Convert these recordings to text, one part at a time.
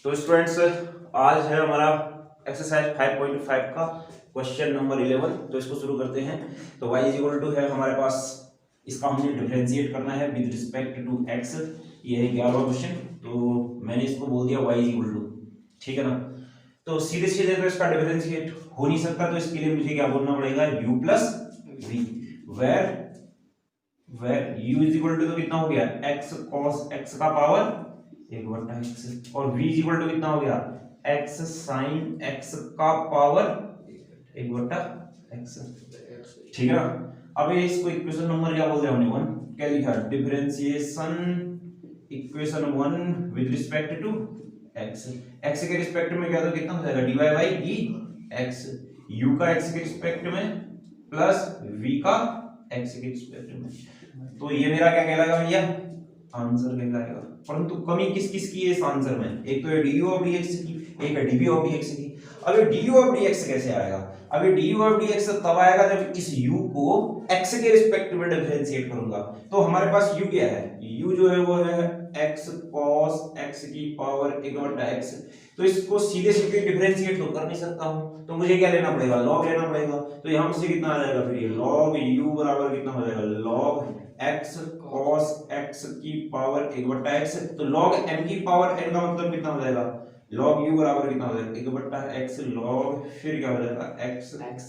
तो स्टूडेंट्स आज है हमारा एक्सरसाइज 5.5 का क्वेश्चन नंबर 11। तो इसको शुरू करते हैं। तो y इज इक्वल टू है हमारे पास, इसका हमने डिफरेंशिएट करना है विद रिस्पेक्ट टू x। ये है 11वां क्वेश्चन। तो मैंने इसको बोल दिया y इज इक्वल टू, ठीक है ना। तो सीधे सीधे तो इसका डिफरेंशिएट हो नहीं सकता, तो इसके लिए मुझे क्या बोलना पड़ेगा, u plus v, where u is equal to तो कितना हो गया, x cos x का पावर 1/x, और v इज इक्वल टू कितना हो गया, x sin x का पावर 1/x, ठीक है ना। अब ये इसको इक्वेशन नंबर क्या बोल दिया हमने, 1। क्या लिखा, differentiation equation 1 with respect to x। x के रिस्पेक्ट में क्या, तो कितना हो जाएगा, dy बाई dx, u का x के रिस्पेक्ट में प्लस v का x के रिस्पेक्ट में। तो ये मेरा क्या कहलाएगा भैया, आंसर कहलाएगा। परंतु कमी किस किस की है इस आंसर में, एक तो है du ऑफ dx की, एक है dv ऑफ dx की। अब ये du ऑफ dx कैसे आएगा, अब ये du ऑफ dx तब आएगा जब इस u को x के रिस्पेक्ट में डिफरेंशिएट करूंगा। तो हमारे पास u क्या है, u जो है वो है x cos x की पावर 1/x। तो इसको सीधे सीधे डिफरेंशिएट तो कर नहीं सकता हूं, तो मुझे क्या लेना पड़ेगा, log लेना पड़ेगा। तो यहां से कितना आ जाएगा, फिर ये log u बराबर कितना हो जाएगा, log x cos x की पावर 1/x। तो log m की पावर n का मतलब कितना हो जाएगा, log u बराबर कितना हो जाएगा, 1/x log, फिर क्या हो जाएगा, x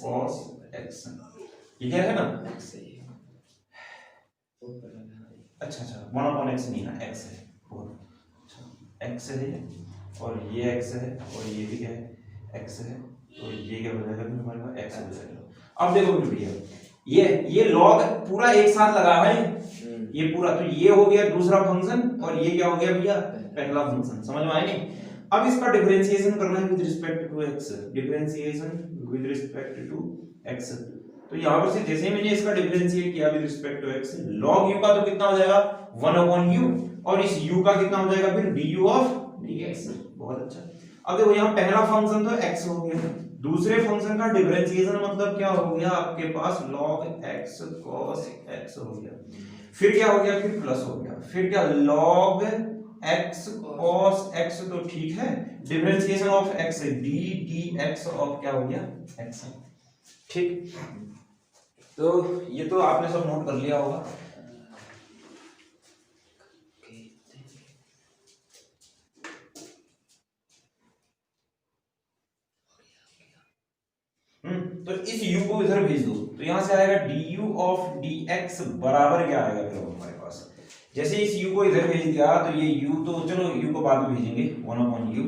cos x। ये क्या है ना, अच्छा 1/x नहीं ना, x है, x है और ये x है और ये भी क्या है, x है। तो ये क्या हो जाएगा हमारे पास, x हो जाएगा। अब देखो भैया, ये log पूरा एक साथ लगा है, ये पूरा, तो ये हो गया दूसरा फंक्शन और ये क्या हो गया भैया, पहला फंक्शन। समझ में आया नहीं। अब इसका डिफरेंशिएशन करना है with respect to x, differentiation with respect to x। तो यहां पर से जैसे मैंने इसका डिफरेंशिएट किया with respect to x, log u का तो कितना हो जाएगा 1/u, और इस u का कितना हो जाएगा फिर du ऑफ dx। बहुत अच्छा। अब देखो यहाँ पहला फंक्शन तो x हो गया, दूसरे फंक्शन का डिफरेंशिएशन मतलब क्या हो गया आपके पास, log x cos x हो गया, फिर क्या हो गया, फिर प्लस हो गया, फिर क्या log x cos x, तो ठीक है, differentiation of x d dx of क्या हो गया, x, ठीक। तो ये तो आपने सब नोट कर लिया होगा। तो इस u को इधर भेज दो, तो यहां से आएगा du ऑफ dx बराबर क्या आएगा फिर हमारे पास, जैसे इस u को इधर भेज दिया तो ये u, तो चलो u को बाद में भेजेंगे 1/u,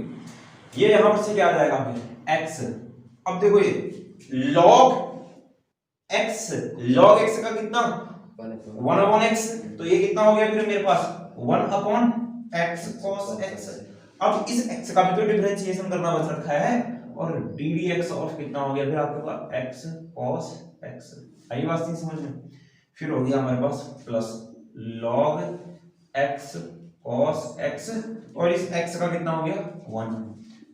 ये यहां पर से क्या आ जाएगा फिर x। अब देखो ये log x का कितना 1/x, तो ये कितना हो गया फिर मेरे पास 1/x cos x। अब इस x का भी तो डिफरेंशिएशन करना बच रखा है, और d dx ऑफ कितना हो गया फिर आपके पास x cos x। आई बात नहीं समझ में। फिर हो गया हमारे पास plus log x cos x, और इस x का कितना हो गया 1,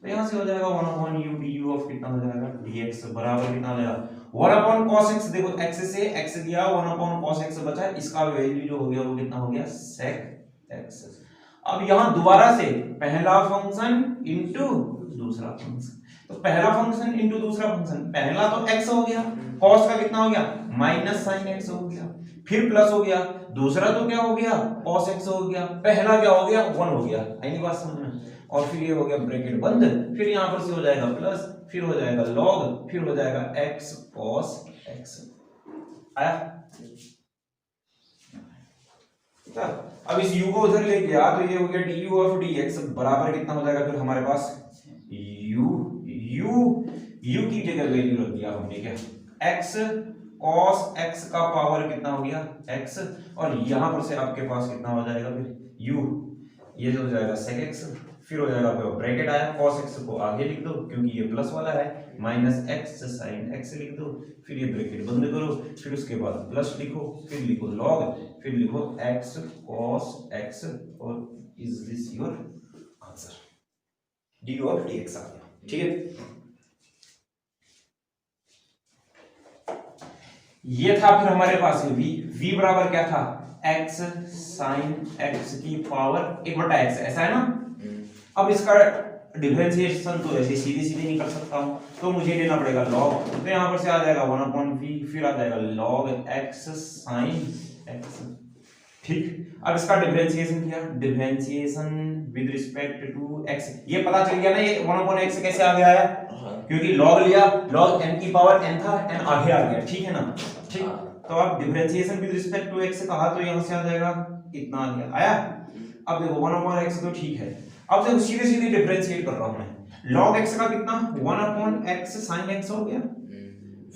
तो यहां से हो जाएगा 1/u du ऑफ कितना हो जाएगा dx बराबर कितना हो जाएगा 1/cos x। देखो x से x गया, 1/cos x बचा, इसका वैल्यू जो हो गया वो कितना हो गया sec x। अब यहां दोबारा से पहला फंक्शन इनटू दूसरा फंक्शन, तो पहला फंक्शन इनटू दूसरा फंक्शन, पहला तो x हो गया, cos का कितना हो गया माइनस sin x हो गया, फिर प्लस हो गया, दूसरा तो क्या हो गया cos x हो गया, पहला क्या हो गया 1 हो गया। आई बात समझ में। और फिर ये हो गया ब्रैकेट बंद, फिर यहां पर से हो जाएगा प्लस, फिर हो जाएगा log, फिर हो जाएगा x cos x। आया। अब इस u को उधर ले गया तो ये हो गया du ऑफ dx बराबर कितना हो जाएगा फिर हमारे पास u की जगह वैल्यू रख दिया हमने, क्या x cos x का पावर कितना हो गया x, और यहां पर से आपके पास कितना हो जाएगा फिर u, ये हो जाएगा sec x, फिर हो जाएगा ब्रैकेट आया, cos x को आगे लिख दो क्योंकि ये प्लस वाला है, माइनस x sin x लिख दो, फिर ये ब्रैकेट बंद करो, फिर उसके बाद प्लस लिखो, फिर लिखो log, फिर लिखो x cos x, और is this your answer, du of dx आ गया, ठीक है। ये था फिर हमारे पास v बराबर क्या था, x sin x की पावर 1/x, ऐसा है ना। अब इसका डिफरेंशिएशन तो ऐसे सीधे सीधे नहीं कर सकता हूँ, तो मुझे लेना पड़ेगा लॉग। तो यहाँ पर से आ जाएगा 1/v, फिर आ जाएगा log x sin x। ठीक, अब इसका डिफरेंशिएशन किया, differentiation with respect to x। ये पता चल गया ना ये 1/x कैसे आगे आया, क्योंकि log लिया, log n की पावर n था, n आगे आ गया, ठीक है ना। ठीक, तो अब differentiation with respect to x कहा तो यहाँ से आ जाएगा इतना आ गया, आया। अब देखो 1/x तो ठीक है, अब देखो सीधे सीधे डिफरेंशिएट कर रहा हूं मैं। log x का कितना 1/x sin x हो गया,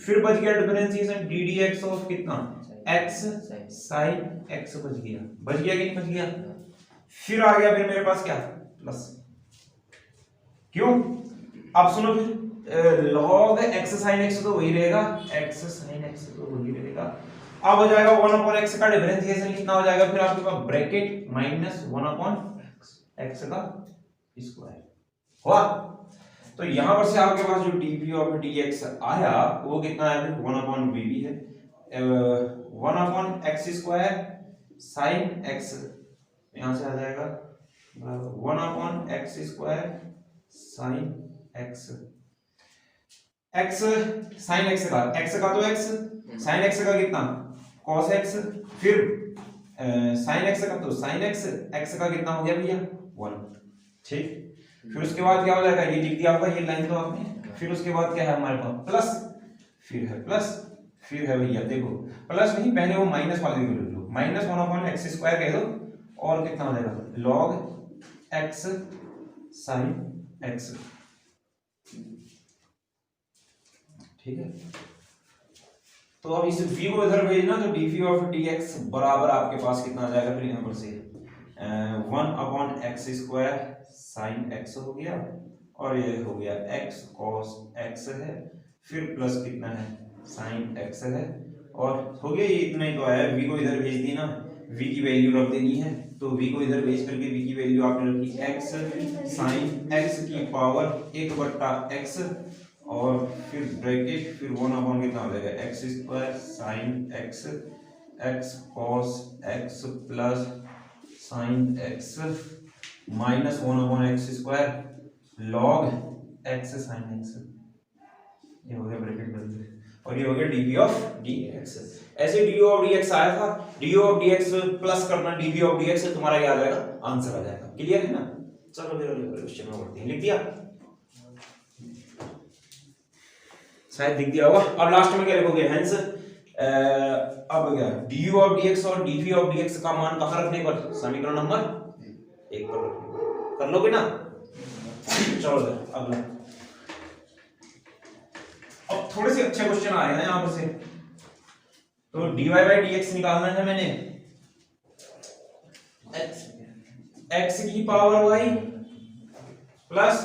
फिर बच गया डिफरेंशिएशन ddx ऑफ कितना x sin x बच गया, बच गया कि नहीं बच गया। फिर आ गया फिर मेरे पास क्या प्लस, क्यों, अब सुनो फिर log x sin x तो वही रहेगा, x sin x तो वही रहेगा। अब हो जाएगा 1/x का डिफरेंशिएशन कितना हो जाएगा, फिर आपके पास ब्रैकेट माइनस 1/x का स्क्वायर हुआ। तो यहां पर से आपके पास जो dp ऑफ dx आया वो कितना है, 1/vb है, 1/x स्क्वायर sin x, यहां से आ जाएगा 1/x square sin x, x sin x का तो x, sin x का कितना cos x, फिर sin x का तो sin x, x का कितना हो गया भैया 1। ठीक, फिर उसके बाद क्या हो जाएगा, ये लिख दिया आपका, ये लाइन तो आपने, फिर उसके बाद क्या है हमारे पास प्लस, फिर है प्लस, फिर है भैया देखो प्लस नहीं, पहले वो माइनस वाले को लिख लो, माइनस 1/x स्क्वायर कह दो, और कितना हो जाएगा log x sin x। ठीक है, तो अब इस v को इधर भेजना, तो dv ऑफ dx बराबर आपके पास कितना आ जाएगा, फिर यहाँ पर से 1/x स्क्वायर sin x हो गया, और ये हो गया x cos x है, फिर प्लस कितना है sin x है, और हो गया ये इतना ही तो आया। v को इधर भेज दी ना, v की वैल्यू रख देनी है, तो v को इधर भेज करके v की वैल्यू आपने रखी x sin x की पावर 1/x, और फिर ब्रैकेट, फिर 1/, कितना हो जाएगा x square sin x, x cos x plus sin x minus 1/x square log x sin x, ये हो गया ब्रैकेट बंद, और ये हो गया dv ऑफ dx। ऐसे du ऑफ dx आया था, du ऑफ dx प्लस करना dv ऑफ dx, तुम्हारा ये आ जाएगा आंसर आ जाएगा। क्लियर है ना। चलो फिर अगले क्वेश्चन में बढ़ते हैं, लिख दिया शायद दिख दिया होगा। अब लास्ट में क्या लिखोगे, हेंस अब क्या du ऑफ dx और dv ऑफ dx का मान कहां रखने पर, समीकरण नंबर 1 पर रखने, कर लोगे ना। चलो अगला, अब थोड़े से अच्छे क्वेश्चन आ रहे हैं यहां पर से, तो dy बाई dx निकालना है मैंने, x की पावर y प्लस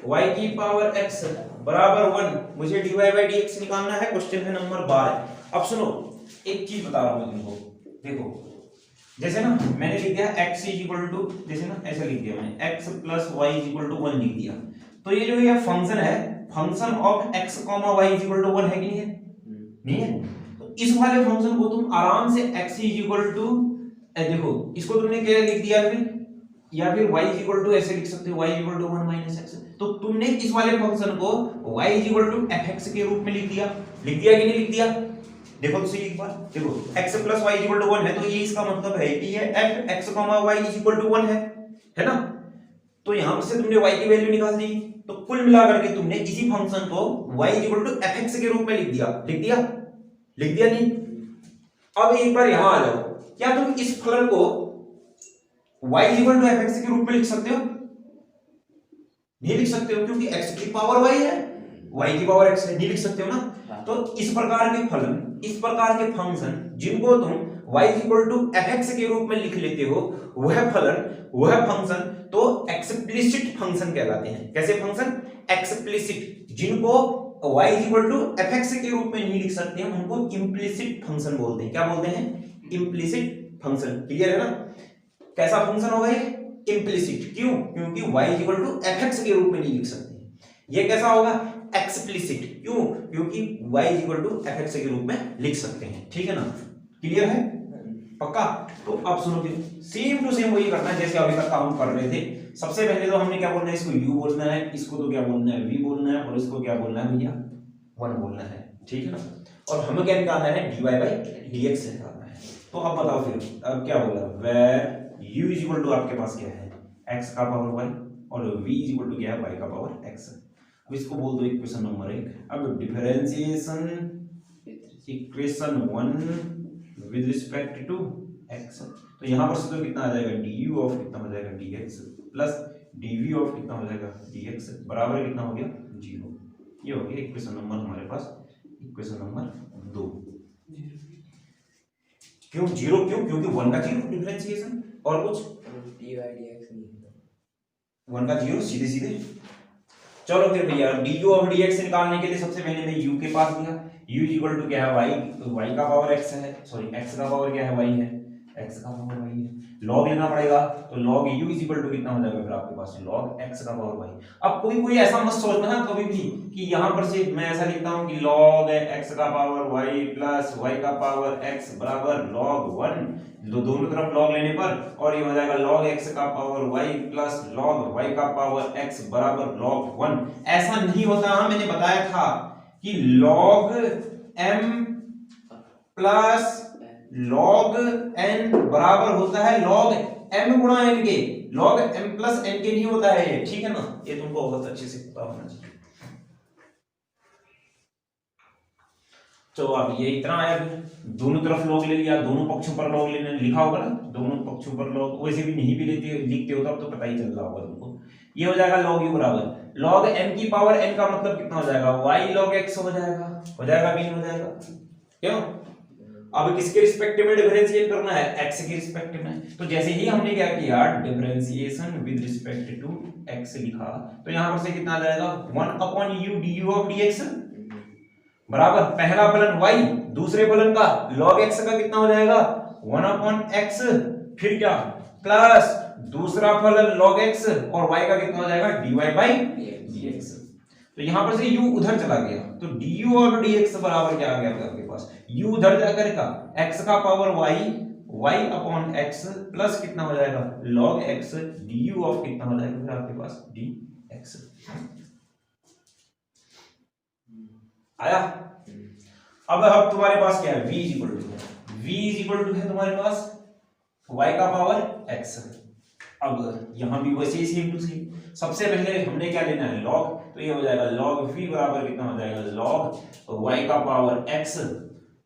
y की पावर x बराबर 1, मुझे dy बाई dx निकालना है। क्वेश्चन है नंबर 12। अब सुनो एक चीज बता रहा हूं तुमको, देखो जैसे ना मैंने लिख दिया x इक्वल टू, जैसे ना ऐसा लिख दिया मैंने x plus y equal to 1 लिख दिया, तो ये जो ये फंक्शन है, function of x y equal to 1 है कि नहीं है, नहीं है। तो इस वाले फंक्शन को तुम आराम से x इक्वल टू, देखो इसको तुमने क्या लिख दिया फिर, या फिर y इक्वल टू ऐसे लिख सकते हो, y equal to 1 minus x, तो तुमने इस वाले फंक्शन को y इक्वल टू fx के रूप में लिख दिया कि नहीं लिख दिया। देखो तो सही एक बार, देखो x plus y equal to 1 है, तो ये इसका मतलब है कि ये fx y इक्वल टू 1 है ना। तो यहां से तुमने y की वैल्यू निकाल दी, तो कुल मिलाकर के तुमने इसी फंक्शन को y इक्वल टू fx के रूप में लिख दिया नहीं। अब एक बार यहां आ जाओ, क्या तुम इस फलन को y इक्वल टू fx के रूप में लिख सकते हो, नहीं लिख सकते हो, क्योंकि x की पावर y है, y की पावर x है, नहीं लिख सकते हो ना। तो इस प्रकार के फलन, इस प्रकार के फंक्शन जिनको तुम y इक्वल टू fx के रूप में लिख लेते हो, वह फलन, वह फंक्शन तो एक्सप्लिसिट फंक्शन कहलाते हैं। कैसे फंक्शन, एक्सप्लिसिट, जिनको y इक्वल टू fx के रूप में नहीं लिख सकते हैं उनको इम्प्लिसिट फंक्शन बोलते हैं। क्या बोलते हैं, इम्प्लिसिट फंक्शन। क्लियर है ना। कैसा फंक्शन होगा ये, इम्प्लिसिट, क्यों, क्योंकि y इक्वल टू fx के रूप में नहीं लिख सकते। ये कैसा होगा, एक्सप्लिसिट, क्यों, क्योंकि y इक्वल टू fx के रूप में लिख सकते हैं। ठीक है ना, क्लियर है, पक्का? तो अब सुनो फिर सेम टू सेम वही करना है जैसे अभी तक हम कर रहे थे। सबसे पहले तो हमने क्या बोलना है, इसको u बोलना है, इसको तो क्या बोलना है v बोलना है, और इसको क्या बोलना है भैया 1 बोलना है, ठीक है ना। और हमें क्या निकालना है, dy बाई dx निकालना है। तो अब बताओ फिर अब क्या बोला, where u is equal to आपके पास क्या है x का पावर y और v इज इक्वल टू क्या है y का पावर x। अब इसको बोल दो इक्वेशन नंबर 1। अब differentiation equation 1 with respect to x, तो यहां पर से तो कितना आ जाएगा du ऑफ कितना हो जाएगा dx प्लस dv ऑफ कितना हो जाएगा dx बराबर कितना हो गया 0। ये हो गया इक्वेशन नंबर हमारे पास, इक्वेशन नंबर 2। क्यों 0? क्यों? क्योंकि 1 का 0 डिफरेंशिएशन और कुछ dy dx नहीं है, 1 का 0 सीधे सीधे। चलो फिर भैया du ऑफ dx निकालने के लिए सबसे पहले मैं u के पास गया, u इक्वल टू क्या है y का पावर x है, सॉरी x का पावर क्या है y है, x का पावर y है, log लेना पड़ेगा। तो log u is equal to कितना हो जाएगा फिर आपके पास log x का पावर y। अब कोई ऐसा मत सोचना है कभी भी कि यहां पर से मैं ऐसा लिखता हूं कि log x का पावर y प्लस y का पावर x बराबर log 1, दोनों तरफ log लेने पर, और ये हो जाएगा log x का power y plus log y का पावर x बराबर log 1। ऐसा नहीं होता। हाँ मैंने बताया था कि log m plus log n बराबर होता है log m गुणा n के, log m प्लस n के नहीं होता है ये, ठीक है ना। ये तुमको बहुत अच्छे से पता होना चाहिए। तो अब ये इतना आया, फिर दोनों तरफ log ले लिया, दोनों पक्षों पर log लेने लिखा होगा ना, दोनों पक्षों पर log, वैसे भी नहीं भी लिखते हो तब तो पता ही चल रहा होगा तुमको। ये हो जाएगा log u बराबर log m की पावर n का मतलब कितना हो जाएगा y log x हो जाएगा भी नहीं हो जाएगा, क्यों? अब किसके रिस्पेक्टिव में डिफरेंशिएट करना है, x के रिस्पेक्टिव में। तो जैसे ही हमने क्या किया differentiation with respect to x लिखा, तो यहां पर से कितना आ जाएगा 1/u du of dx बराबर पहला फलन y, दूसरे फलन का log x का कितना हो जाएगा 1/x, फिर क्या प्लस दूसरा फलन log x और y का कितना हो जाएगा dy बाई dx। तो यहां पर से u उधर चला गया, तो du और dx बराबर क्या आ गया आपके पास, u उधर जाकर का x का power y upon x plus कितना हो जाएगा log x du ऑफ कितना हो जाएगा फिर आपके पास dx। आया? अब तुम्हारे पास क्या है v इज इक्वल टू है तुम्हारे पास y का पावर x। अब यहां भी वैसे ही सेम टू सेम, सबसे पहले हमने क्या लेना है log, तो ये हो जाएगा log v बराबर कितना हो जाएगा log y का पावर x।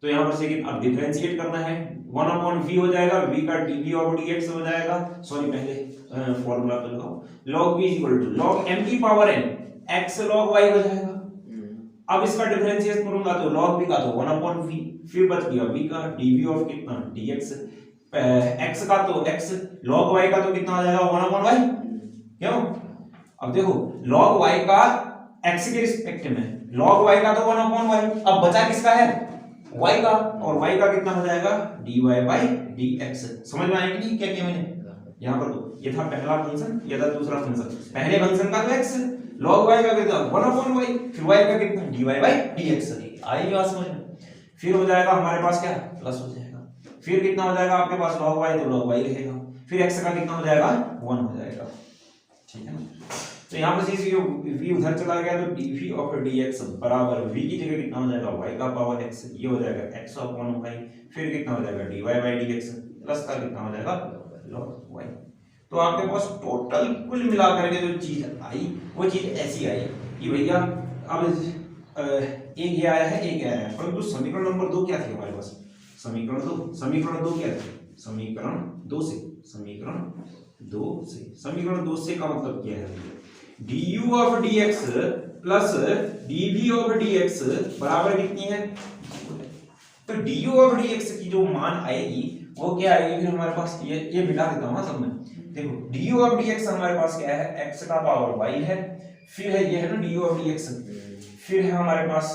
तो यहां पर से अब डिफरेंशिएट करना है 1/v हो जाएगा, v का dv over dx हो जाएगा, सॉरी पहले फॉर्मूला तो लगाओ, log v is equal to log m की power n x log y हो जाएगा। अब इसका डिफरेंशिएट करूंगा तो log v का तो 1/v, फिर बच गया v का dv ऑफ कितना dx, x का तो x log y का तो कितना हो जाएगा 1/y, क्यों? अब देखो log y का x के रिस्पेक्ट में, log y का तो 1/y, अब बचा किसका है y का, और y का कितना हो जाएगा dy बाई dx। समझ में आया कि नहीं क्या किया मैंने यहाँ पर? तो ये था पहला फंक्शन, ये था दूसरा फंक्शन। पहले फंक्शन का तो x, log y का कितना 1/y, फिर y का कितना dy बाई dx। आई बात समझ में? फिर हो जाएगा हमारे पास क्या प्लस हो जाएगा, फिर कितना हो जाएगा आपके पास log y, तो log y रहेगा, फिर x का कितना हो जाएगा 1 हो जाएगा, ठीक है ना। तो यहाँ पर से v उधर चला गया, तो dv ऑफ dx बराबर v की जगह कितना हो जाएगा y का पावर x, ये हो जाएगा x अपॉन y, फिर कितना हो जाएगा dy बाई dx प्लस का कितना हो जाएगा log y। तो आपके पास टोटल कुल मिलाकर के जो चीज आई वो चीज ऐसी आई कि भैया अब एक ये आया है एक आया है, परंतु समीकरण नंबर 2 क्या थी हमारे पास, समीकरण 2 क्या थी, समीकरण 2 से का मतलब क्या है du of dx plus dv of dx बराबर कितनी है, तो du ऑफ dx की जो मान आएगी वो क्या आएगी फिर हमारे पास, ये मिटा देता हूं सब में। देखो du ऑफ dx हमारे पास क्या है x का पावर y है, फिर है ये है ना du ऑफ dx, फिर है हमारे पास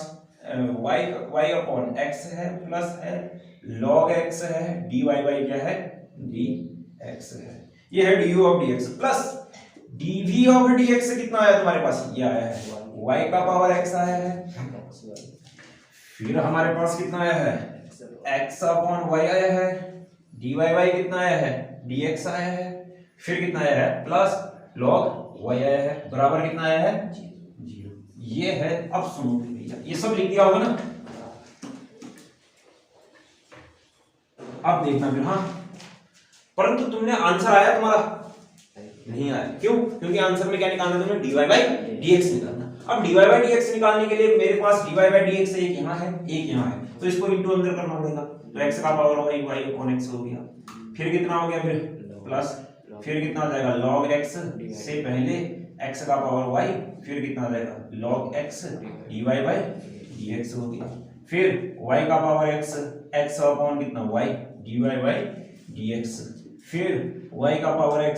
y अपॉन x है, प्लस है log x है, dy बाई क्या है dx है, ये है du of dx plus dv of dx कितना आया तुम्हारे पास, ये आया है y का पावर x आया है, फिर हमारे पास कितना आया है x अपॉन y आया है, dy बाई कितना आया है, dx आया है, फिर कितना आया है प्लस log y आया है, बराबर कितना आया है 0। ये है, अब सुनो भैया, ये सब लिख दिया होगा ना, अब देखना फिर। हाँ, परंतु तुमने आंसर आया तुम्हारा नहीं आया, क्यों? क्योंकि आंसर में क्या निकालना तुमने, dy बाई dx निकालना। अब dy बाई dx निकालने के लिए मेरे पास dy बाई dx एक यहाँ है, एक यहाँ है, तो इसको इंटू अंदर करना पड़ेगा, तो x का power y y upon x हो गया, फिर कितना हो गया, फिर प्लस, फिर कितना आ जाएगा log x से पहले x का पावर y, फिर कितना आ जाएगा log x dy by dx हो गया, फिर y का पावर x, x अपॉन कितना y dy बाई dx, फिर y का पावर x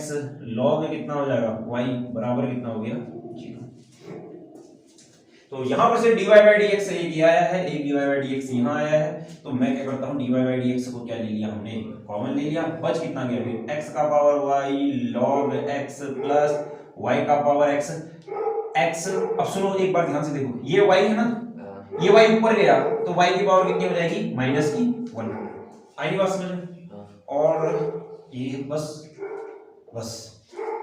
log कितना हो जाएगा y बराबर कितना हो गया 0। तो यहां पर से dy बाई dx एक ही आया है, एक dy बाई dx यहां आया है, तो मैं क्या करता हूं dy बाई dx को क्या ले लिया हमने, कॉमन ले लिया, बच कितना गया फिर x का power y log x plus y का पावर x x। अब सुनो एक बार ध्यान से देखो, ये y है ना, ये y ऊपर गया तो y की पावर कितनी हो जाएगी, माइनस की 1। आई बात समझ में? और ये बस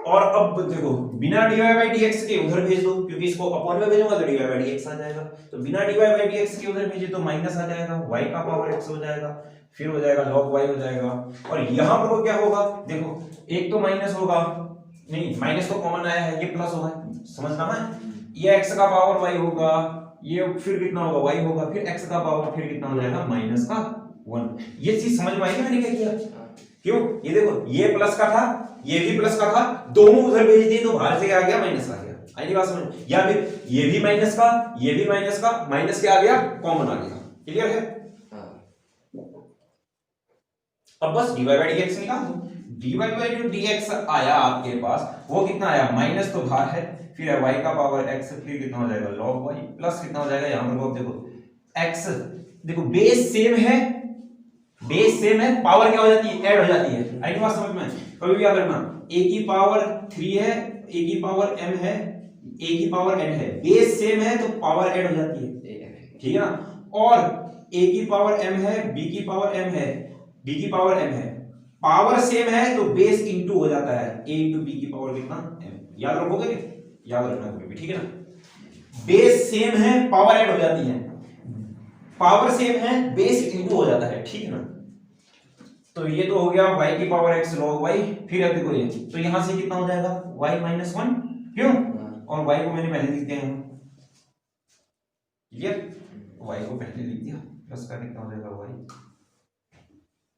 और अब देखो बिना dy बाई dx के उधर भेज दो, क्योंकि इसको अपॉन में भेजूंगा तो dy बाई dx आ जाएगा, तो बिना dy बाई dx के उधर भेजे तो माइनस आ जाएगा, y का पावर x हो जाएगा, फिर हो जाएगा log y हो जाएगा, और यहां पर क्या होगा, देखो एक तो माइनस होगा, नहीं माइनस तो कॉमन आया है, ये प्लस होगा, समझना है, ये x का पावर y होगा, ये फिर कितना होगा y होगा, फिर x का पावर फिर कितना हो जाएगा माइनस का 1। ये चीज समझ में आई मैंने क्या किया? क्यों? ये देखो ये प्लस का था, ये भी प्लस का था, दोनों उधर भेज दिए तो बाहर से क्या आ गया, माइनस आ गया। आई बात समझ? या फिर ये भी माइनस का, ये भी माइनस का, माइनस क्या आ गया, कॉमन आ गया। क्लियर है? अब बस dy बाई dx निकाल दो। dy बाई जो dx आया आपके पास वो कितना आया, माइनस तो बाहर है, फिर है y का पावर x, फिर कितना हो जाएगा log y प्लस कितना हो जाएगा, यहां पर देखो x, देखो बेस सेम है, बेस सेम है, पावर क्या हो जाती है, ऐड हो जाती है। आई बात समझ में? कभी भी याद रखना, a की पावर 3 है, a की पावर m है, a की पावर n है, बेस सेम है तो पावर ऐड हो जाती है, ठीक है ना। और a की पावर m है, b की पावर m है, b की पावर m है, पावर सेम है तो बेस इनटू हो जाता है, a इनटू b की पावर कितना m। याद रखोगे? याद रखना कभी, ठीक है ना। बेस सेम है, पावर ऐड हो जाती है, पावर सेम है, बेस इनटू हो जाता है, ठीक है ना। तो ये तो हो गया y की पावर x log y, फिर अब देखो ये, तो यहां से कितना हो जाएगा y माइनस 1, क्यों? और y को मैंने पहले लिख दिया है, क्लियर? y को पहले लिख दिया, प्लस का कितना हो जाएगा y,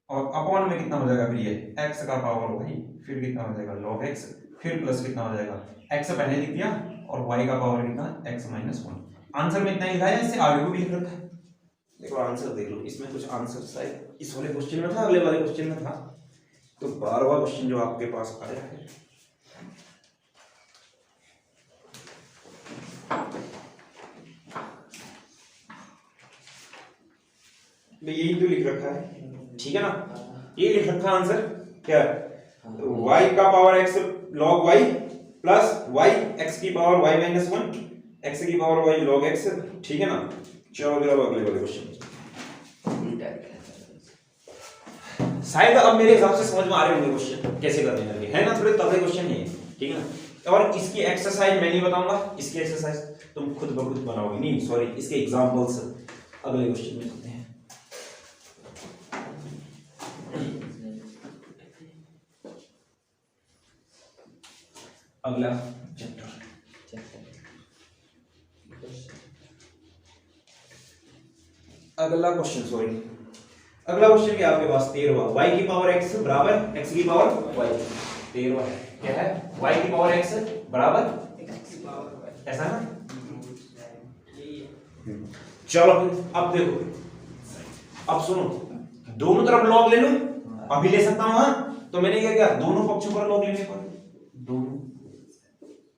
और अपॉन में कितना हो जाएगा फिर ये x का पावर y, फिर कितना हो जाएगा log x, फिर प्लस कितना हो जाएगा x पहले लिख दिया और y का पावर कितना x माइनस 1। आंसर में इतना लिखा है, इससे आगे को भी लिख रखा है। देखो आंसर देख लो, इसमें कुछ आंसर शायद इस वाले क्वेश्चन में था, अगले वाले क्वेश्चन में था, तो 12वां क्वेश्चन जो आपके पास आया है, यही तो लिख रखा है, ठीक है ना। ये लिख रखा आंसर क्या, y का power x log y plus y x की पावर y माइनस 1 x की पावर y log x, ठीक है ना। चलो अगले वाले क्वेश्चन, शायद अब मेरे हिसाब से समझ में आ रहे होंगे क्वेश्चन कैसे करने लगे, है ना, थोड़े तगड़े क्वेश्चन है, ठीक है ना। और इसकी एक्सरसाइज मैं नहीं बताऊंगा, इसकी एक्सरसाइज तुम खुद ब खुद बनाओगे, नहीं सॉरी, इसके एग्जांपल्स अगले क्वेश्चन में करते हैं। अगला चैप्टर, अगला क्वेश्चन, सॉरी अगला क्वेश्चन क्या आपके पास 13वां, y की पावर x बराबर x की पावर y, 13वां है, क्या है, y की पावर x बराबर x की पावर y, ऐसा ना। चलो अब देखो, अब सुनो, दोनों तरफ लॉग ले लो, अभी ले सकता हूं, तो मैंने क्या किया, दोनों पक्षों पर लॉग लेने पर, दोनों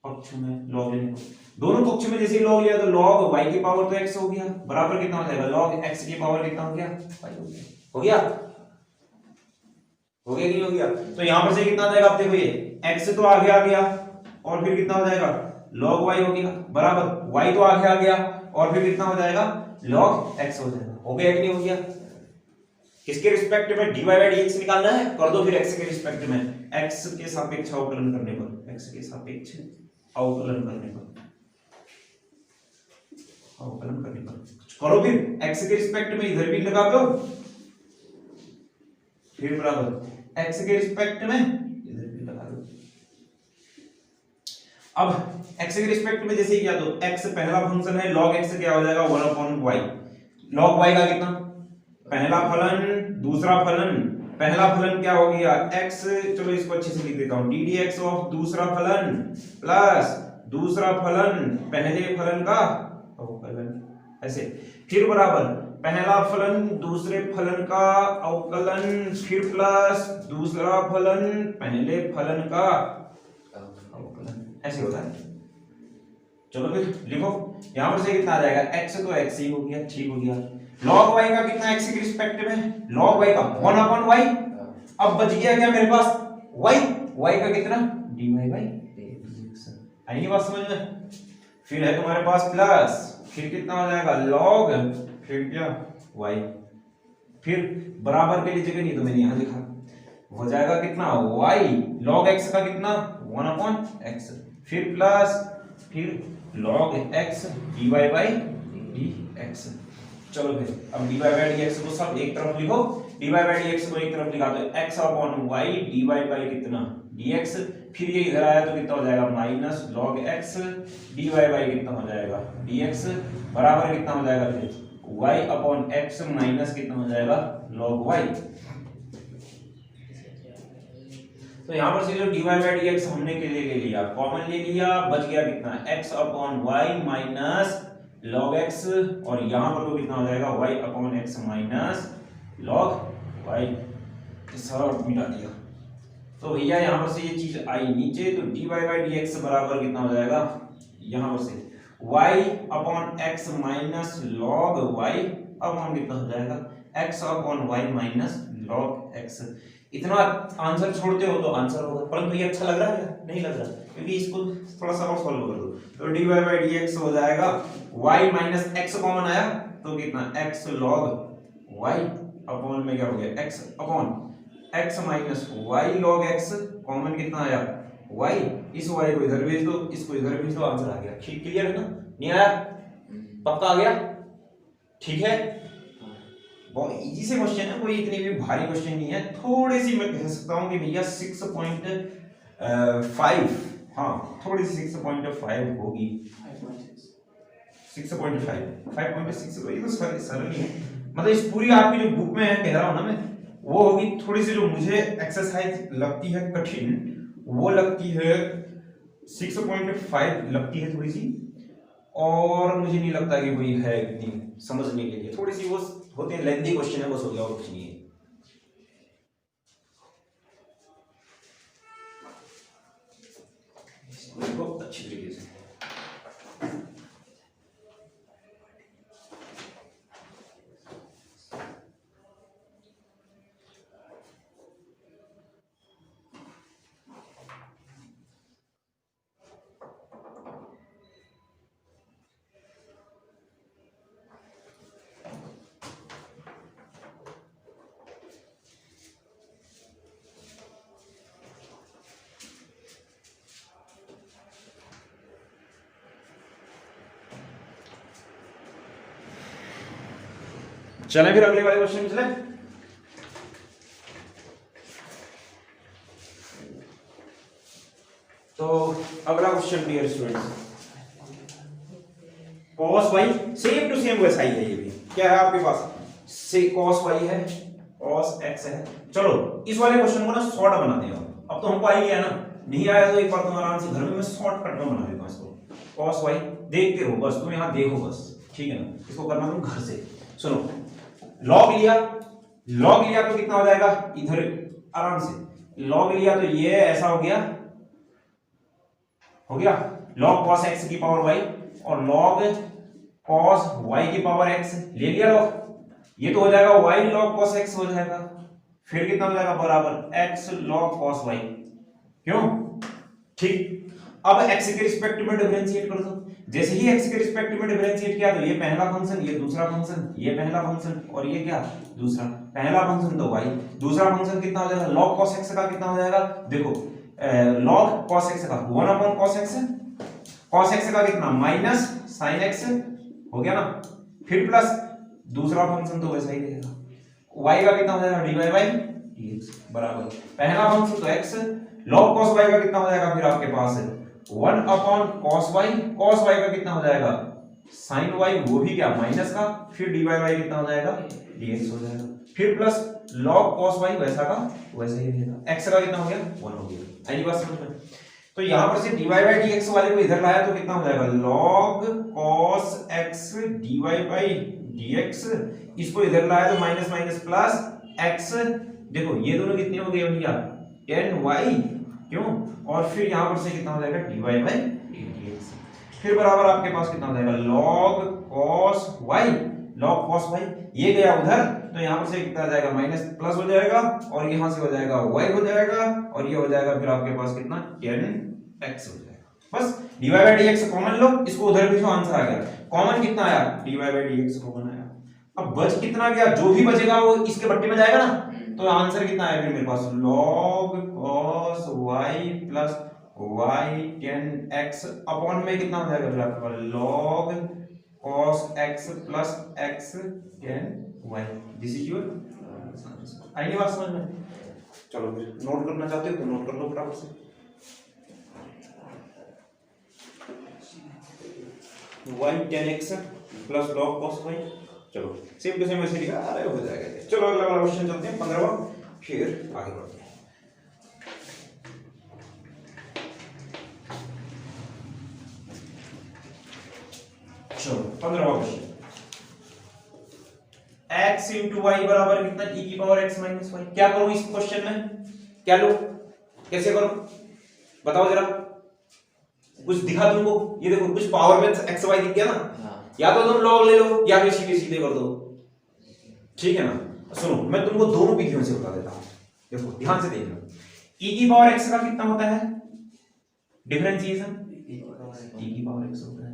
पक्षों में लॉग लेने पर, दोनों पक्षों में जैसे लॉग लिया तो log y की पावर तो x हो गया, बराबर कितना हो जाएगा log x की पावर कितना हो गया, हो गया, हो गया कि नहीं हो गया। तो यहां पर से कितना आ जाएगा, आप देखो ये x तो आगे आ गया और फिर कितना हो जाएगा log y हो गया, बराबर y तो आगे आ गया और फिर कितना हो जाएगा log x हो जाएगा, हो गया कि नहीं हो गया। किसके रिस्पेक्ट में dy बाई dx निकालना है, कर दो फिर x के रिस्पेक्ट में, x के सापेक्ष अवकलन करने पर, x के सापेक्ष अवकलन करने पर, अवकलन करने पर करो फिर x के रिस्पेक्ट में इधर भी लगा दो, फिर बराबर x के रिस्पेक्ट में इधर भी लगा दो। अब x के रिस्पेक्ट में जैसे किया तो x पहला फंक्शन है, log x क्या हो जाएगा 1/y, log y का कितना, पहला फलन दूसरा फलन, पहला फलन क्या हो गया x, चलो इसको अच्छे से लिख देता हूं, ddx ऑफ दूसरा फलन प्लस दूसरा फलन पहले फलन का अवकलन, ऐसे फिर बराबर पहला फलन दूसरे फलन का अवकलन, फिर प्लस दूसरा फलन पहले फलन का अवकलन, ऐसे होता है। चलो फिर लिखो, यहां पर से कितना आ जाएगा, x तो x ही हो गया, ठीक हो गया। log y का कितना x के रिस्पेक्ट में, log y का 1/y, अब बच गया क्या मेरे पास y का कितना dy बाई dx, आई नहीं बात समझ में। फिर है तुम्हारे पास प्लस, फिर कितना हो जाएगा log, फिर क्या y, फिर बराबर के लिए जगह नहीं तो मैंने यहां लिखा, हो जाएगा कितना y log x का कितना 1/x, फिर प्लस, फिर log x dy by dx। चलो फिर अब dy बाई dx को सब एक तरफ लिखो, dy बाई dx को एक तरफ लिखा तो x upon y dy by कितना dx, फिर ये इधर आया तो कितना हो जाएगा minus log x dy by कितना हो जाएगा dx, बराबर कितना हो जाएगा फिर y अपॉन x माइनस कितना हो जाएगा log y। तो यहां पर से जो dy बाई dx हमने के लिए ले लिया, कॉमन ले लिया, बच गया कितना x upon y minus log x, और यहां पर तो कितना हो जाएगा y upon x minus log y, सब मिटा दिया। तो भैया यहां पर से ये चीज आई नीचे, तो dy बाई dx बराबर कितना हो जाएगा, यहां पर से y upon x minus log y upon कितना हो जाएगा x upon y minus log x। इतना आंसर छोड़ते हो तो आंसर होगा, परंतु ये अच्छा लग रहा है नहीं लग रहा, क्योंकि इसको थोड़ा सा और सॉल्व कर दो, तो dy बाई dx हो जाएगा y माइनस x कॉमन आया तो कितना x log y अपॉन में क्या हो गया x upon x minus y log x, common कितना आया y, इस y को इधर भेज दो, इसको इधर भेज दो, आंसर आ गया। ठीक, क्लियर है ना, नहीं आया, पक्का आ गया, ठीक है। बहुत इजी से क्वेश्चन है, कोई इतनी भी भारी क्वेश्चन नहीं है, थोड़ी सी मैं कह सकता हूं कि भैया 6.5, हाँ थोड़ी सी 6.5 होगी, 6.5 5.6, तो ये तो सरल ही है, मतलब इस पूरी आपकी जो बुक में है कह रहा हूं ना मैं, वो होगी। थोड़ी सी जो मुझे एक्सरसाइज लगती है कठिन, वो लगती है 6.5 लगती है थोड़ी सी, और मुझे नहीं लगता कि कोई है इतनी समझने के लिए, थोड़ी सी वो होते हैं लेंथी क्वेश्चन है, बस हो गया और कुछ नहीं है। देखो अच्छी तरीके से, चलें फिर अगले वाले क्वेश्चन में चलें। तो अगला question dear students, cos y same to same वैसा ही है, ये भी क्या है आपके पास, से cos y है, cos x है। चलो इस वाले क्वेश्चन को ना शॉर्ट बनाते हैं, अब तो हमको आ ही गया ना, नहीं आया तो एक बार तुम आराम से घर में मैं शॉर्टकट में बना देता हूं इसको। cos y देखते रहो बस, तुम यहां देखो बस, ठीक है ना, इसको करना तुम घर से। सुनो, log लिया तो कितना हो जाएगा, इधर आराम से log लिया तो ये ऐसा हो गया log cos x की पावर y, और log cos y की पावर x ले लिया log, ये तो हो जाएगा y log cos x हो जाएगा, फिर कितना हो जाएगा बराबर x log cos y, क्यों, ठीक। अब x के रिस्पेक्ट में डिफरेंशिएट कर दो। जैसे ही x के रिस्पेक्ट में डिफरेंशिएट किया तो ये पहला फंक्शन, ये दूसरा फंक्शन, ये पहला फंक्शन और ये क्या दूसरा। पहला फंक्शन तो y, दूसरा फंक्शन कितना हो जाएगा log cos x का कितना हो जाएगा, देखो log cos x का 1/cos x, cos x का कितना माइनस sin x हो गया ना, फिर प्लस दूसरा फंक्शन तो वैसा ही रहेगा, y का कितना हो जाएगा dy by dx बराबर पहला फंक्शन तो x, log cos y का कितना हो जाएगा फिर आपके पास 1/cos y, cos y का कितना हो जाएगा sin y, वो भी क्या माइनस का, फिर dy by कितना हो जाएगा dx हो जाएगा, फिर प्लस log cos y वैसा का वैसा ही रहेगा, x का कितना हो गया 1 हो गया। आई बात समझ में? तो यहां पर से dy by dx वाले को इधर लाया तो कितना हो जाएगा log cos x dy by dx, इसको इधर लाया तो माइनस माइनस प्लस x, देखो ये दोनों कितने हो गए भैया tan y, क्यों, और फिर यहां पर से कितना हो जाएगा dy by dx, फिर बराबर आपके पास कितना हो जाएगा log cos y, log cos y ये गया उधर तो यहां पर से कितना आ जाएगा माइनस प्लस हो जाएगा और यहां से हो जाएगा y हो जाएगा और ये हो जाएगा फिर आपके पास कितना tan x हो जाएगा। बस dy by dx कॉमन लो, इसको उधर भी जो आंसर आ गया, कॉमन कितना आया dy by dx कॉमन आया। अब बच कितना गया, जो भी बचेगा वो इसके बट्टे में जाएगा ना, तो आंसर कितना आया फिर मेरे पास log cos y plus y tan x upon में कितना हो जाएगा फिर आपके पास log cos x plus x tan y, this is your answer. आई नहीं बात समझ में? चलो फिर नोट करना चाहते हो तो नोट कर लो फटाफट से। y tan x plus log cos y, चलो सेम टू सेम ऐसे लिखा अरे हो जाएगा। चलो अगला वाला क्वेश्चन चलते हैं 15वां, फिर आगे बढ़ते हैं। चलो 15वां क्वेश्चन, x into y बराबर कितना e की पावर x माइनस y। क्या करूं इस क्वेश्चन में, क्या लो कैसे करो बताओ जरा, कुछ दिखा तुमको, ये देखो कुछ पावर में x y दिख गया ना, या तो तुम log ले लो या फिर सीधे सीधे कर दो, ठीक है ना। सुनो मैं तुमको दोनों विधियों से बता देता हूं, देखो ध्यान से देखना। e की पावर x का कितना होता है डिफरेंशिएशन, e की पावर x होता है,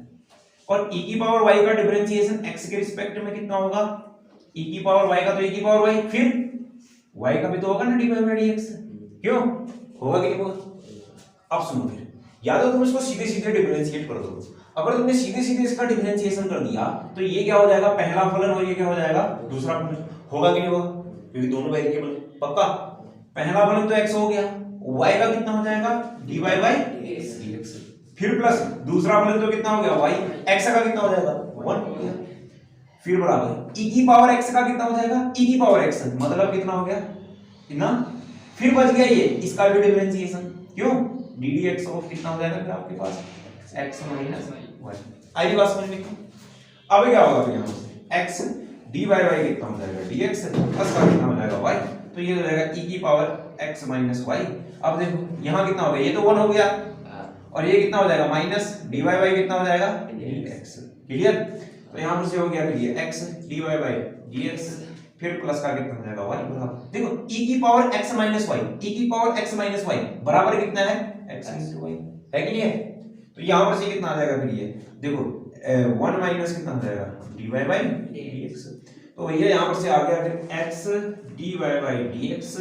और e की पावर y का डिफरेंशिएशन x के रिस्पेक्ट में कितना होगा, e की पावर y का तो e की पावर y, फिर y का भी तो होगा ना dy by dx, क्यों होगा कि नहीं होगा। अब सुनो फिर, या तो तुम इसको सीधे सीधे डिफरेंशिएट कर दो, अगर तुमने सीधे सीधे इसका डिफरेंशिएशन कर दिया तो ये क्या हो जाएगा पहला फलन और ये क्या हो जाएगा दूसरा फलन, होगा कि नहीं होगा, क्योंकि दोनों वेरिएबल पक्का। पहला फलन तो x हो गया, y का कितना हो जाएगा dy by dx, फिर प्लस दूसरा फलन तो कितना हो गया y, x का कितना हो जाएगा 1 हो गया, फिर बराबर e की पावर x का कितना हो जाएगा e की पावर x, मतलब कितना हो गया इतना, फिर बच गया ये इसका भी डिफरेंशिएशन, क्यों ddx ऑफ कितना हो जाएगा फिर आपके पास x माइनस y। आई बात समझ में? अब क्या होगा फिर यहां से x dy by कितना हो जाएगा dx प्लस का कितना हो जाएगा y, तो ये हो जाएगा e की पावर x माइनस y। अब देखो यहां कितना हो गया, ये तो 1 हो गया और ये कितना हो जाएगा माइनस dy by कितना हो जाएगा dx, क्लियर। तो यहां पर से हो गया फिर ये x dy by dx, फिर प्लस का कितना हो जाएगा y बराबर, देखो e की power x minus y, e की पावर x माइनस y बराबर कितना है x into y, है कि नहीं है। तो यहां पर से कितना आ जाएगा फिर ये देखो 1 माइनस कितना हो जाएगा dy by dx, तो ये यहां पर से आ गया फिर x dy by dx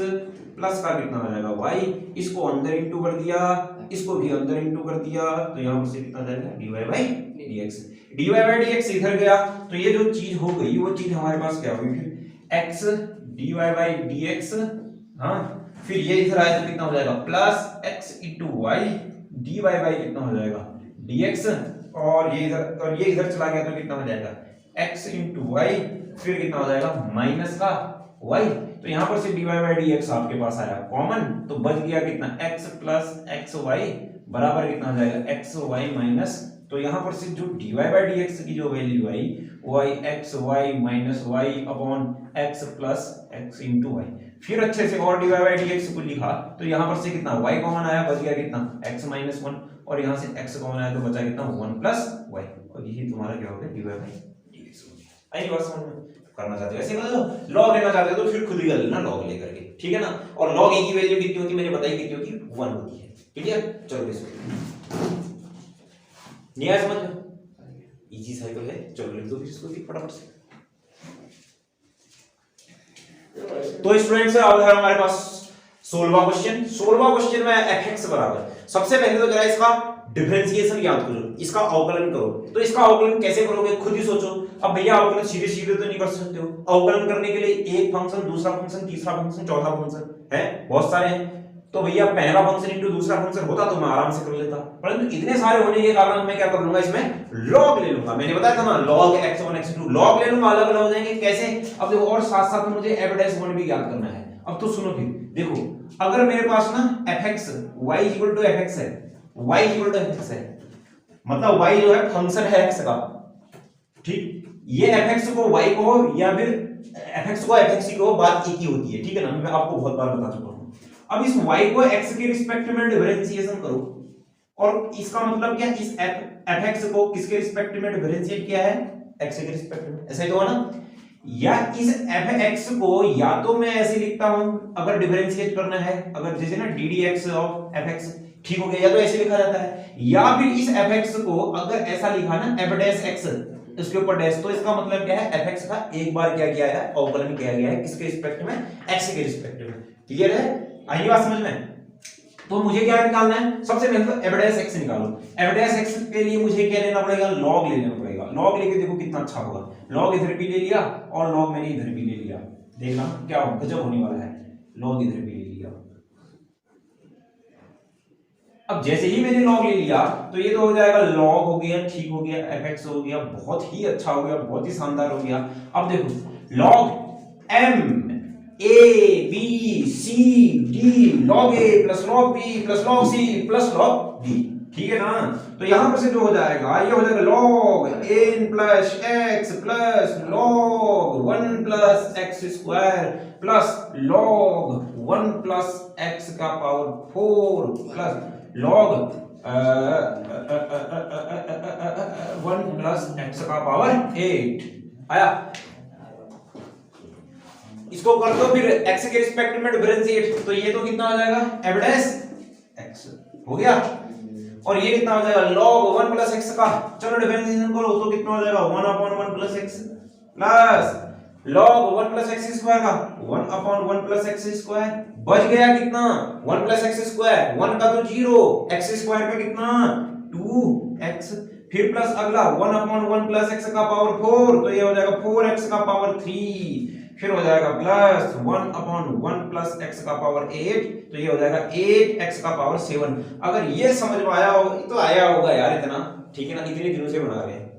plus का कितना हो जाएगा y, इसको अंदर इंटू कर दिया, इसको भी अंदर इंटू कर दिया, तो यहां पर से कितना आ जाएगा dy by dx, dy by dx इधर गया तो ये जो चीज हो गई वो चीज हमारे पास क्या हुई फिर x dy by dx, हाँ फिर ये इधर आया तो कितना हो जाएगा plus x into y dy by कितना हो जाएगा dx, और ये इधर चला गया तो कितना हो जाएगा x into y, फिर कितना हो जाएगा माइनस का y, तो यहां पर से dy by dx आपके पास आया कॉमन, तो बच गया कितना x प्लस xy बराबर कितना हो जाएगा xy माइनस, तो यहां पर से जो dy by dx की जो वैल्यू आई वो आई xy minus y upon x plus x into y, फिर अच्छे से और dy by dx को लिखा तो यहां पर से कितना y कॉमन आया, बच गया कितना x माइनस 1, और यहां से x कॉमन आया तो बचा कितना 1 प्लस y, और यही तुम्हारा क्या हो गया dy by dx हो गया। आई बात समझ में? करना चाहते हो ऐसे कर लो, लॉग लेना चाहते हो तो फिर खुद ही कर लेना लॉग लेकर के, ठीक है ना। और लॉग ए की वैल्यू कितनी होती है मैंने बताई, कितनी होती है 1 होती है, क्लियर। चलो इसको नहीं आया समझ में, इजी साइकिल है। चलो लिख दो फिर इसको भी फटाफट से। तो स्टूडेंट्स अब है हमारे पास 16वां क्वेश्चन। 16वां क्वेश्चन में fx बराबर, सबसे पहले तो जरा इसका डिफरेंशिएशन याद करो, इसका अवकलन करो। तो इसका अवकलन कैसे करोगे खुद ही सोचो। अब भैया अवकलन सीधे सीधे तो नहीं कर सकते हो, अवकलन करने के लिए एक फंक्शन, दूसरा फंक्शन, तीसरा फंक्शन, चौथा फंक्शन है, बहुत सारे हैं। तो भैया पहला फंक्शन इंटू दूसरा फंक्शन होता तो मैं आराम से कर लेता, परंतु इतने सारे होने के कारण मैं क्या कर लूंगा, इसमें लॉग ले लूंगा। मैंने बताया था ना लॉग x1 x2 लॉग ले लूंगा, अलग अलग हो जाएंगे कैसे। अब देखो और साथ साथ में मुझे f'1 भी याद करना है। अब तो सुनो फिर देखो, अगर मेरे पास ना fx y fx है, y fx है, मतलब y जो है फंक्शन है x का, ठीक। ये fx को y को या फिर fx को fx को बात एक ही होती है, ठीक है ना, मैं आपको बहुत बार बता चुका हूं। अब इस y को x के रिस्पेक्ट में डिफरेंशिएशन करो, और इसका मतलब क्या, इस fx को किसके रिस्पेक्ट में डिफरेंशिएट किया है, x के रिस्पेक्ट में, ऐसा ही तो है ना। या इस fx को या तो मैं ऐसे लिखता हूं अगर डिफरेंशिएट करना है, अगर जैसे ना ddx ऑफ fx, ठीक हो गया, या तो ऐसे लिखा जाता है, या फिर इस fx को अगर ऐसा लिखा ना f'(x) इसके ऊपर डैश, तो इसका मतलब क्या है, fx का एक बार क्या किया है, अवकलन किया गया है किसके रिस्पेक्ट में, x के रिस्पेक्ट में, क्लियर है, आई बात समझ में। तो मुझे क्या निकालना है, सबसे पहले तो f'(x) निकालो। f'(x) के लिए मुझे क्या लेना पड़ेगा, लॉग ले लेना पड़ेगा। लॉग लेके देखो कितना अच्छा होगा, लॉग इधर भी ले लिया और लॉग मैंने इधर भी ले लिया, देखना क्या गजब होने वाला है, लॉग इधर भी ले लिया। अब जैसे ही मैंने लॉग ले लिया तो ये तो हो जाएगा लॉग हो गया, ठीक हो गया, fx हो गया, बहुत ही अच्छा हो गया, बहुत ही शानदार हो गया। अब देखो log m a b c d log a plus log b plus log c plus log d, ठीक है ना। तो यहां पर से जो हो जाएगा, ये हो जाएगा log n plus x plus log 1 plus x square plus log 1 plus x का power 4 plus log 1 plus x का पावर 8 आया। इसको कर दो फिर x के रिस्पेक्ट में डिफरेंशिएट, तो ये तो कितना हो जाएगा f'(x) हो गया, और ये कितना हो जाएगा log 1 plus x का, चलो डिफरेंशिएशन करो तो कितना हो जाएगा 1/1 plus x plus log 1 plus x square का 1/1 plus x स्क्वायर, बच गया कितना 1 plus x स्क्वायर, 1 का तो 0, x स्क्वायर का कितना 2x, फिर प्लस अगला 1/1 plus x का पावर 4, तो ये हो जाएगा 4x का पावर 3, फिर हो जाएगा प्लस 1/1 plus x का पावर 8, तो ये हो जाएगा 8x का पावर 7। अगर ये समझ में आया हो तो आया होगा यार इतना, ठीक है ना, इतने दिनों से बना रहे हैं,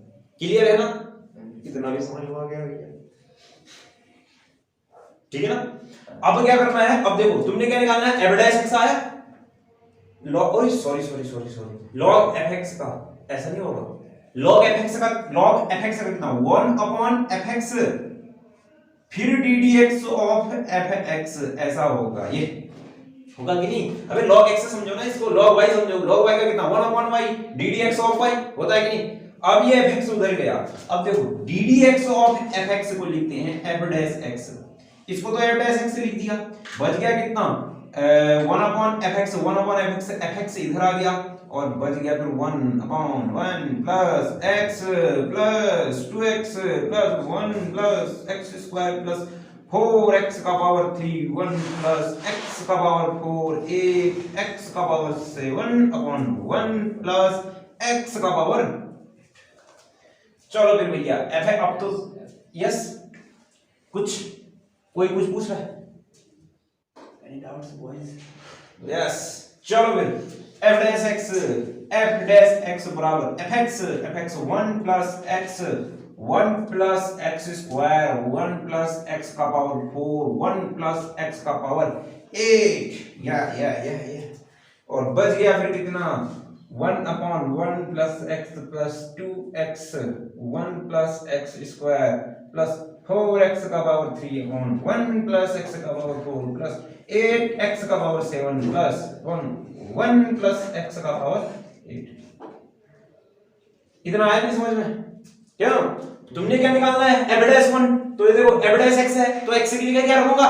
क्लियर है ना, इतना भी समझ में आ गया भैया, ठीक है ना। अब क्या करना है, अब देखो तुमने क्या निकालना है, f'(x) आया, लॉग सॉरी log fx का, ऐसा नहीं होगा, log fx का कितना 1/fx फिर ddx ऑफ fx, ऐसा होगा, ये होगा कि नहीं। अबे log x समझो ना इसको, log y समझो, log y का कितना 1/y ddx ऑफ y होता है कि नहीं। अब ये fx उधर गया, अब देखो ddx ऑफ fx को लिखते हैं f'(x), इसको तो f'(x) लिख दिया, बच गया कितना 1/fx fx इधर आ गया, और बच गया फिर 1/1 plus x plus 2x plus 1 plus x square plus 4x का पावर 3 1 plus x का पावर 4 8 x का पावर 7/1 plus x का पावर। चलो फिर भैया f अब तो यस, कोई कुछ पूछ रहा है, एनी डाउट्स बॉयज, यस। चलो फिर f'(x) बराबर fx 1 plus x square 1 plus x का पावर 4 1 plus x का पावर 8, या और बच गया फिर कितना 1/1 plus x plus 2x 1 plus x square plus 4x का पावर 3/1 plus x का पावर 4 plus 8x का पावर 7 plus 1 plus x का पावर 8। इतना आया नहीं समझ में, क्यों, तुमने क्या निकालना है f'(1), तो ये देखो f डैश x है तो x की जगह क्या रखूंगा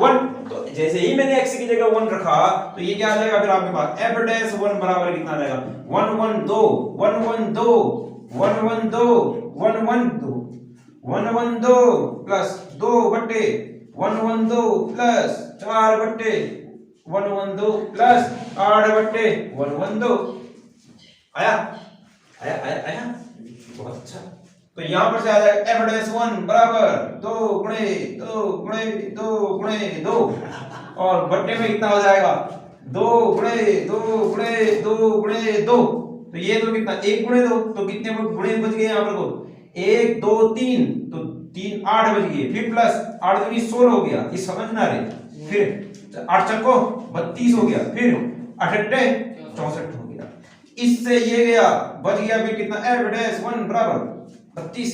1, तो जैसे ही मैंने x की जगह 1 रखा तो ये क्या आ जाएगा फिर आपके पास f डैश 1 बराबर कितना आ जाएगा 1 1 2 1 1 2 1 1 2 1 1 2 1 1 2 प्लस 2 बट्टे 1 1 2 प्लस 4 बट्टे 1 1 2 प्लस 8 बट्टे 1 1 2 आया आया आया आया बहुत अच्छा। तो यहां पर से आ जाएगा f डैश 1 बराबर 2 गुणे 2 गुणे 2 गुणे 2 और बट्टे में कितना हो जाएगा 2 गुणे 2 गुणे 2 गुणे 2, तो ये तो कितना 1 गुणे 2, तो कितने गुणे बच गए यहां पर को 1 2 3, तो 3 8 बच गए, फिर प्लस 8 दूनी 16 हो गया, ये समझना रहे, फिर 8 चक्को 32 हो गया, फिर 8 अट्ठे 64 हो गया। इससे ये गया बच गया फिर कितना f डैश 1 बराबर 32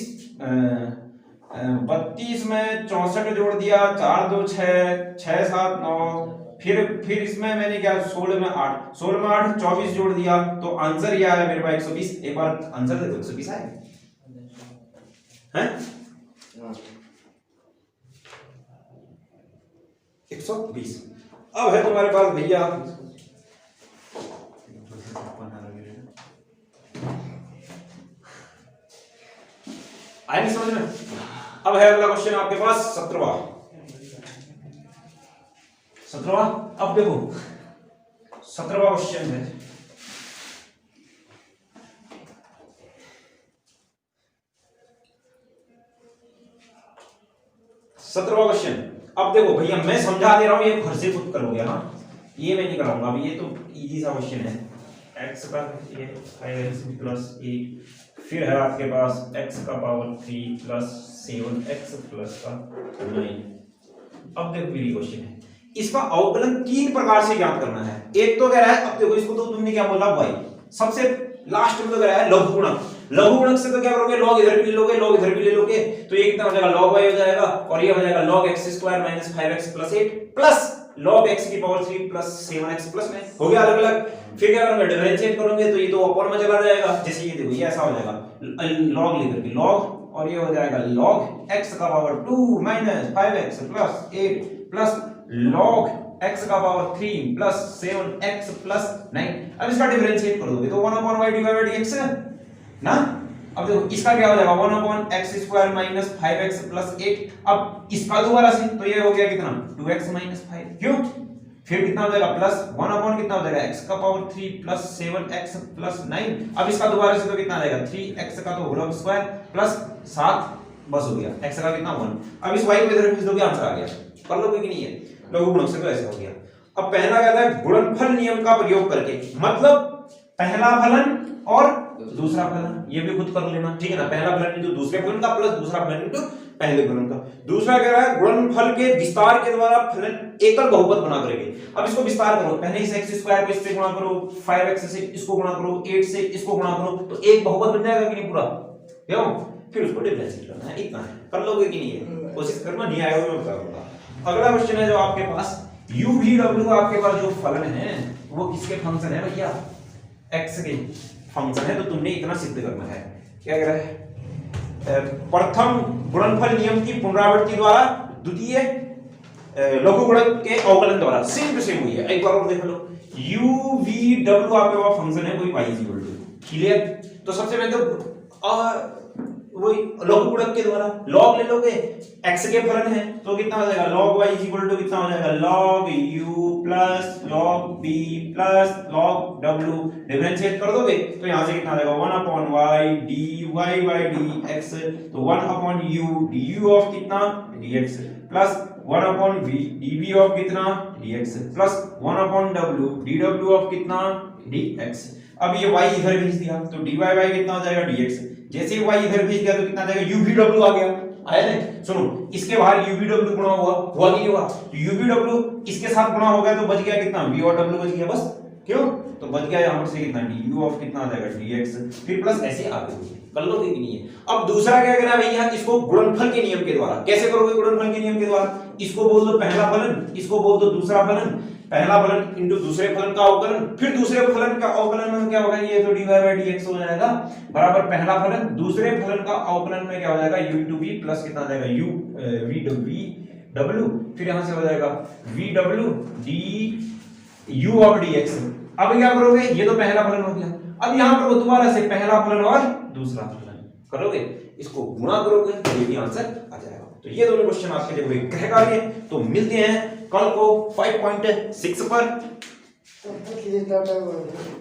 32 में 64 जोड़ दिया 4 2 6 6 7 9, फिर इसमें मैंने क्या 16 में 8 16 में 8 24 जोड़ दिया तो आंसर ये आया मेरे पास 120। एक बार आंसर दे दो 120 आया हैं 120। अब है तुम्हारे पास भैया आया नहीं समझ में। अब है अगला क्वेश्चन आपके पास 17वां। अब देखो 17वां क्वेश्चन है। अब देखो भैया मैं समझा दे रहा हूं, ये घर से खुद करोगे ना, ये मैं नहीं कराऊंगा अभी, ये तो इजी सा क्वेश्चन है। x का ये 5x प्लस 8, फिर है आपके पास x का पावर 3 प्लस 7x प्लस का 9। अब देखो मेरी क्वेश्चन है, इसका अवकलन 3 प्रकार से ज्ञात करना है। एक तो कह रहा है, अब देखो इसको तो तुमने क्या बोला y, सबसे लास्ट में तो कह रहा है लघु गुणक। लघु गुणक से तो क्या करोगे, log इधर भी ले लोगे log इधर भी ले लोगे, तो ये कितना हो जाएगा log y हो जाएगा, और ये हो जाएगा log x square minus 5x plus 8 plus log x की पावर 3 प्लस 7x प्लस 9 हो गया अलग अलग। फिर क्या करोगे, डिफरेंशिएट करोगे तो ये तो अपॉन में चला जाएगा, जैसे ये देखो ये ऐसा हो जाएगा log लेकर के log, और ये हो जाएगा log x का power 2 minus 5x plus 8 plus log x का पावर 3 प्लस 7x प्लस 9। अब इसका डिफरेंशिएट कर दोगे तो 1/y डिवाइडेड बाय dx है ना। अब देखो इसका क्या हो जाएगा 1/x square minus 5x plus 8। अब इसका दोबारा से तो ये हो गया कितना 2x माइनस 5, क्यों, फिर कितना हो जाएगा प्लस 1/, कितना हो जाएगा x का पावर 3 प्लस 7x प्लस 9। अब इसका दोबारा से तो कितना आ जाएगा 3x का तो होल स्क्वायर प्लस 7, बस हो गया x का कितना 1। अब इस y को इधर भेज दोगे आंसर आ गया, कर लोगे कि नहीं है, लघु गुणक से तो ऐसे हो गया। अब पहला कहता है गुणनफल नियम का प्रयोग करके, मतलब पहला फलन और दूसरा फलन, ये भी खुद कर लेना, ठीक है ना। पहला फलन जो दूसरे फलन का प्लस दूसरा फलन जो पहले फलन का। दूसरा कह रहा है गुणनफल के विस्तार के द्वारा फलन एकल बहुपद बना करेंगे। अब इसको विस्तार करो, पहले इस x स्क्वायर को इससे गुणा करो, 5x से इसको गुणा करो, 8 से इसको गुणा करो, तो एक बहुपद बन जाएगा कि नहीं पूरा, क्यों, फिर उसको डिफरेंशिएट करना है, इतना है, कर लोगे कि नहीं है, कोशिश करना, नहीं आएगा मैं बता दूंगा। अगला क्वेश्चन है जो आपके पास u v w आपके पास जो फलन है वो किसके फंक्शन है भैया, x के फंक्शन है, तो तुमने इतना सिद्ध करना है। क्या कह रहा है, प्रथम गुणनफल नियम की पुनरावृत्ति द्वारा द्वितीय लघु गुणक के अवकलन द्वारा, सेम टू सेम हुई है, एक बार और देख लो। u v w आपके पास फंक्शन है कोई y इक्वल टू, क्लियर। तो सबसे पहले तो वही लघु गुणक के द्वारा log ले लोगे, x के फलन है तो कितना हो जाएगा log y इक्वल टू कितना हो जाएगा log u plus log b plus log w, differentiate कर दोगे तो यहां से कितना आ जाएगा 1/y dy by dx, तो 1/u du ऑफ कितना dx plus 1/v dv of कितना dx plus 1/w dw of कितना dx। अब ये y इधर भेज दिया तो dy by कितना हो जाएगा dx, जैसे ही y इधर भेज दिया तो कितना आ जाएगा uv आ गया, आया ना। सुनो इसके बाहर uv गुणा हुआ कि नहीं हुआ, तो uv इसके साथ गुणा हो गया तो बच गया कितना v और w बच गया, बस, क्यों, तो बच गया यहां पर से कितना du ऑफ कितना आ जाएगा dx, फिर प्लस ऐसे आगे कर लोगे कि नहीं है। अब दूसरा क्या करना है भैया, इसको गुणनफल के नियम के द्वारा, कैसे करोगे गुणनफल के नियम के द्वारा, इसको बोल दो पहला फलन, इसको बोल दो दूसरा फलन, पहला फलन इंटू दूसरे फलन का अवकलन, फिर दूसरे फलन का अवकलन में क्या होगा, ये तो dy बाय dx हो जाएगा, बराबर पहला फलन दूसरे फलन का अवकलन में क्या हो जाएगा, u इंटू v प्लस कितना आ जाएगा u v w, फिर यहां से हो जाएगा v w d u of dx। अब क्या करोगे, ये तो पहला फलन हो गया, अब यहां पर दोबारा से पहला फलन और दूसरा फलन करोगे, इसको गुणा करोगे तो ये भी आंसर आ जाएगा। तो ये दोनों क्वेश्चन आपके लिए ग्रह कार्य। तो मिलते हैं कल को 5.6 पर।